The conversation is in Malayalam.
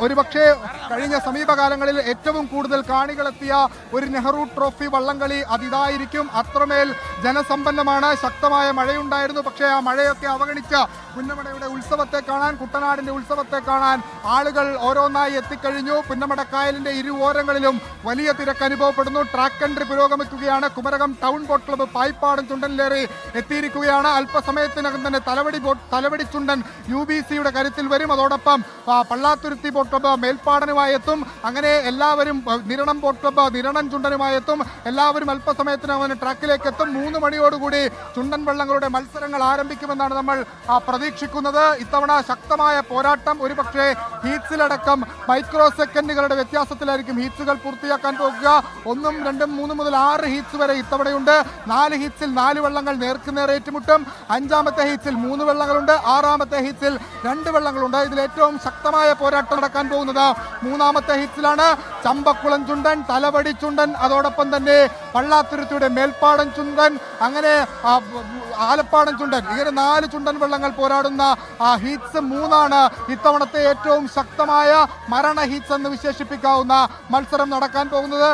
ഒരുപക്ഷെ കഴിഞ്ഞ സമീപകാലങ്ങളിൽ ഏറ്റവും കൂടുതൽ കാണികളെത്തിയ ഒരു നെഹ്റു ട്രോഫി വള്ളംകളി അതിതായിരിക്കും. അത്രമേൽ ജനസമ്പന്നമാണ്. ശക്തമായ മഴയുണ്ടായിരുന്നു. പക്ഷേ ആ മഴയൊക്കെ അവഗണിച്ച പുന്നമടയുടെ ഉത്സവത്തെ കാണാൻ, കുട്ടനാടിന്റെ ഉത്സവത്തെ കാണാൻ ആളുകൾ ഓരോന്നായി എത്തിക്കഴിഞ്ഞു. പുന്നമടക്കായലിന്റെ ഇരുവോരങ്ങളിലും വലിയ തിരക്ക് അനുഭവപ്പെടുന്നു. ട്രാക്ക് കൺട്രി പുരോഗമിക്കുകയാണ്. കുമരകം ടൗൺ ബോട്ട് ക്ലബ്ബ് പായിപ്പാടും ചുണ്ടനിലേറി എത്തിയിരിക്കുകയാണ്. അല്പസമയത്തിനകം തന്നെ തലവടി ചുണ്ടൻ UBCയുടെ കരുത്തിൽ വരും. അതോടൊപ്പം പള്ളാത്തുരുത്തി ബോട്ട് ക്ലബ്ബ് മേൽപ്പാടനുമായി എത്തും. അങ്ങനെ എല്ലാവരും നിരണം ബോട്ട് ക്ലബ്ബ് നിരണം ചുണ്ടനുമായി എത്തും. എല്ലാവരും അല്പസമയത്തിനകം ട്രാക്കിലേക്ക് എത്തും. 3 മണിയോടുകൂടി ചുണ്ടൻ വള്ളങ്ങളുടെ മത്സരങ്ങൾ ആരംഭിക്കുമെന്നാണ് നമ്മൾ പ്രതീക്ഷിക്കുന്നത്. ഇത്തവണ ശക്തമായ പോരാട്ടം. ഒരുപക്ഷെ ഹീറ്റ്സിലടക്കം മൈക്രോ സെക്കൻഡുകളുടെ വ്യത്യാസത്തിലായിരിക്കും ഹീറ്റ്സുകൾ പൂർത്തിയാക്കാൻ പോകുക. 1, 2, 3 മുതൽ 6 ഹീറ്റ്സ് വരെ ഇത്തവണയുണ്ട്. 4 ഹീറ്റ്സിൽ 4 വള്ളങ്ങൾ നേർക്കുനേർ ഏറ്റുമുട്ടും. 5ാമത്തെ ഹീറ്റ്സിൽ 3 വള്ളങ്ങളുണ്ട്. 6ാമത്തെ ഹീറ്റ്സിൽ 2 വള്ളങ്ങളുണ്ട്. ഇതിൽ ഏറ്റവും ശക്തമായ പോരാട്ടം നടക്കാൻ പോകുന്നത് 3ാമത്തെ ഹീറ്റ്സിലാണ്. ചമ്പക്കുളം ചുണ്ടൻ, തലവടി ചുണ്ടൻ, അതോടൊപ്പം തന്നെ പള്ളാത്തുരുത്തിയുടെ മേൽപ്പാടൻ ചുണ്ടൻ, അങ്ങനെ ആലപ്പാടൻ ചുണ്ടൻ, ഇങ്ങനെ 4 ചുണ്ടൻ വള്ളങ്ങൾ പോരാടുന്ന ഹീറ്റ്സ് 3 ഇത്തവണത്തെ ഏറ്റവും ശക്തമായ മരണ ഹീറ്റ്സ് എന്ന് വിശേഷിപ്പിക്കാവുന്ന മത്സരം നടക്കാൻ പോകുന്നത്.